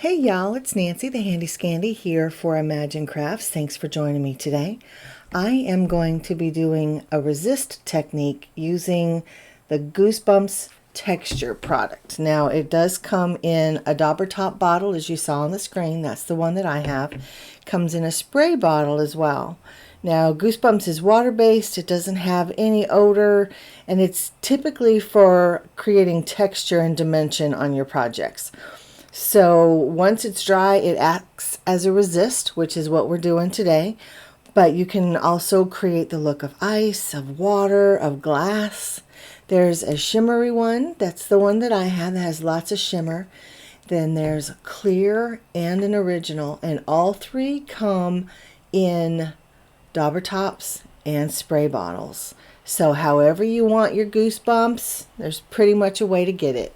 Hey y'all, it's Nancy, the Handi Scandi here for Imagine Crafts. Thanks for joining me today. I am going to be doing a resist technique using the Goosebumps texture product. Now it does come in a dauber top bottle, as you saw on the screen. That's the one that I have. It comes in a spray bottle as well. Now Goosebumps is water-based, it doesn't have any odor, and it's typically for creating texture and dimension on your projects. So once it's dry, it acts as a resist, which is what we're doing today. But you can also create the look of ice, of water, of glass. There's a shimmery one. That's the one that I have that has lots of shimmer. Then there's clear and an original. And all three come in dauber tops and spray bottles. So however you want your Goosebumps, there's pretty much a way to get it.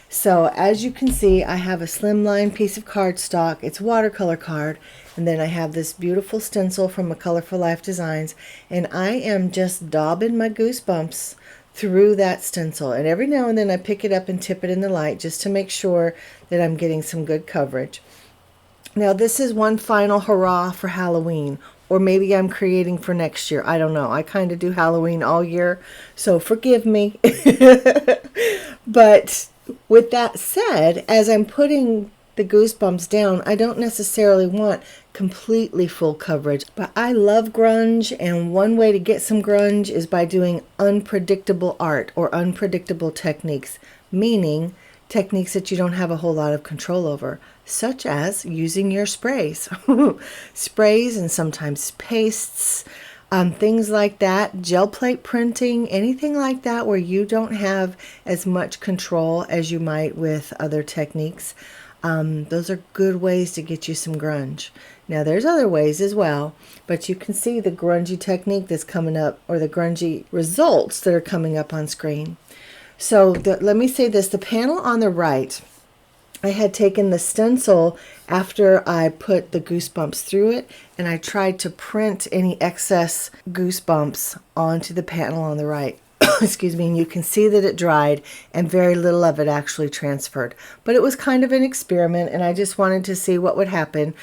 So as you can see, I have a slimline piece of cardstock. It's watercolor card. And then I have this beautiful stencil from a Colorful Life Designs. And I am just daubing my Goosebumps through that stencil. And every now and then I pick it up and tip it in the light just to make sure that I'm getting some good coverage. Now this is one final hurrah for Halloween. Or maybe I'm creating for next year. I don't know. I kind of do Halloween all year. So forgive me. But with that said, as I'm putting the Goosebumps down, I don't necessarily want completely full coverage, but I love grunge, and one way to get some grunge is by doing unpredictable art or unpredictable techniques, meaning techniques that you don't have a whole lot of control over, such as using your sprays. Sprays and sometimes pastes, things like that, gel plate printing, anything like that where you don't have as much control as you might with other techniques. Those are good ways to get you some grunge. Now there's other ways as well, but you can see the grungy technique that's coming up, or the grungy results that are coming up on screen. So let me say this, the panel on the right, I had taken the stencil after I put the Goosebumps through it, and I tried to print any excess Goosebumps onto the panel on the right. Excuse me, and you can see that it dried and very little of it actually transferred. But it was kind of an experiment, and I just wanted to see what would happen.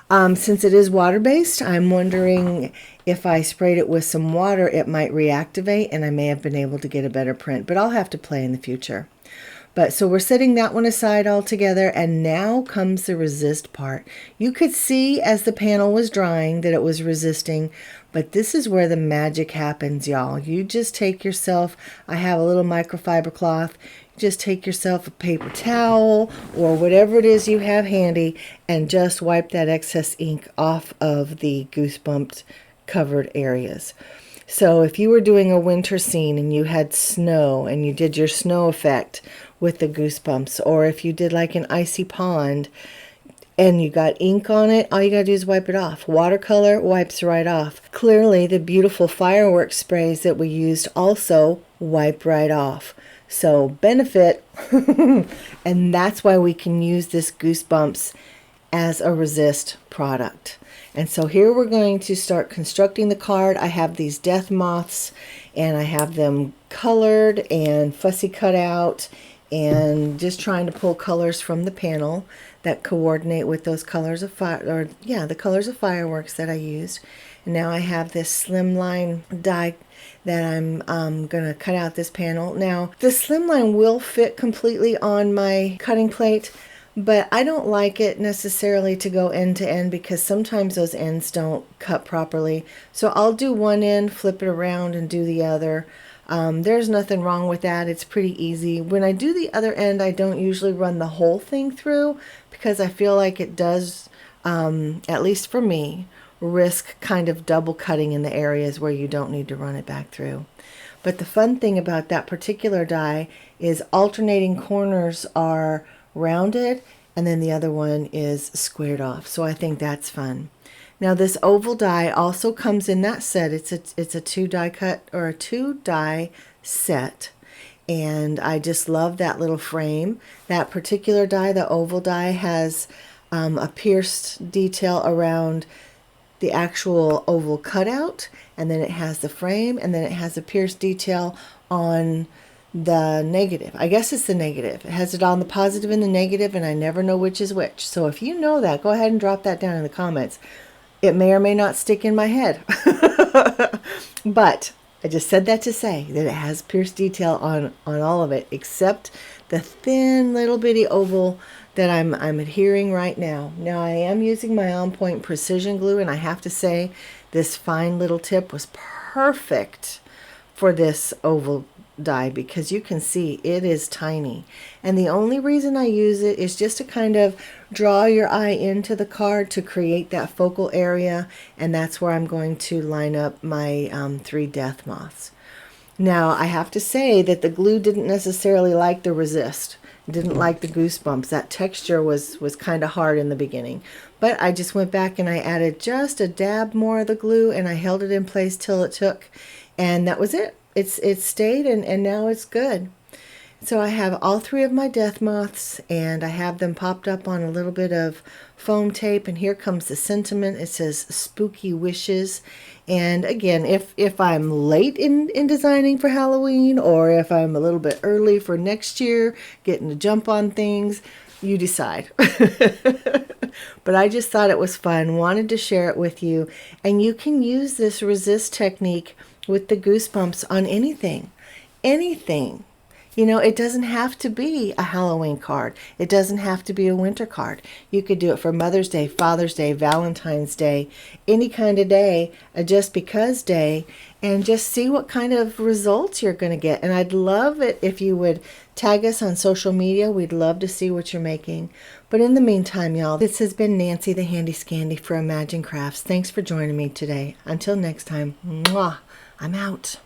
Since it is water-based, I'm wondering if I sprayed it with some water, it might reactivate, and I may have been able to get a better print. But I'll have to play in the future. But so we're setting that one aside altogether, and now comes the resist part. You could see as the panel was drying that it was resisting, but this is where the magic happens, y'all. You just take yourself, I have a little microfiber cloth, just take yourself a paper towel or whatever it is you have handy and just wipe that excess ink off of the Goosebumps covered areas. So if you were doing a winter scene and you had snow and you did your snow effect with the Goosebumps, or if you did like an icy pond and you got ink on it, all you gotta do is wipe it off. Watercolor wipes right off. Clearly the beautiful fireworks sprays that we used also wipe right off. So benefit, and that's why we can use this Goosebumps as a resist product. And so here we're going to start constructing the card. I have these death moths and I have them colored and fussy cut out, and just trying to pull colors from the panel that coordinate with those colors of the colors of fireworks that I used. And now I have this slimline die that I'm going to cut out this panel. Now the slimline will fit completely on my cutting plate, but I don't like it necessarily to go end to end because sometimes those ends don't cut properly. So I'll do one end, flip it around, and do the other. There's nothing wrong with that. It's pretty easy. When I do the other end, I don't usually run the whole thing through because I feel like it does, at least for me, risk kind of double cutting in the areas where you don't need to run it back through. But the fun thing about that particular die is alternating corners are rounded and then the other one is squared off. So I think that's fun. Now this oval die also comes in that set. It's a 2 die cut or a 2 die set. And I just love that little frame. That particular die, the oval die, has a pierced detail around the actual oval cutout, and then it has the frame, and then it has a pierced detail on the negative. I guess it's the negative. It has it on the positive and the negative, and I never know which is which. So if you know that, go ahead and drop that down in the comments. It may or may not stick in my head. But I just said that to say that it has pierced detail on all of it, except the thin little bitty oval that I'm adhering right now. Now I am using my On Point precision glue, and I have to say this fine little tip was perfect for this oval die, because you can see it is tiny, and the only reason I use it is just to kind of draw your eye into the card to create that focal area, and that's where I'm going to line up my 3 death moths. Now I have to say that the glue didn't necessarily like the resist, didn't like the Goosebumps. That texture was kind of hard in the beginning, but I just went back and I added just a dab more of the glue, and I held it in place till it took, and that was it. It stayed, and now it's good. So I have all 3 of my death moths, and I have them popped up on a little bit of foam tape, and here comes the sentiment. It says spooky wishes. And again, if I'm late in designing for Halloween, or if I'm a little bit early for next year, getting to jump on things, you decide. But I just thought it was fun, wanted to share it with you, and you can use this resist technique with the Goosebumps on anything. You know, it doesn't have to be a Halloween card. It doesn't have to be a winter card. You could do it for Mother's Day, Father's Day, Valentine's Day, any kind of day, a just because day, and just see what kind of results you're going to get. And I'd love it if you would tag us on social media. We'd love to see what you're making. But in the meantime, y'all, this has been Nancy the Handi Scandi for Imagine Crafts. Thanks for joining me today. Until next time, mwah, I'm out.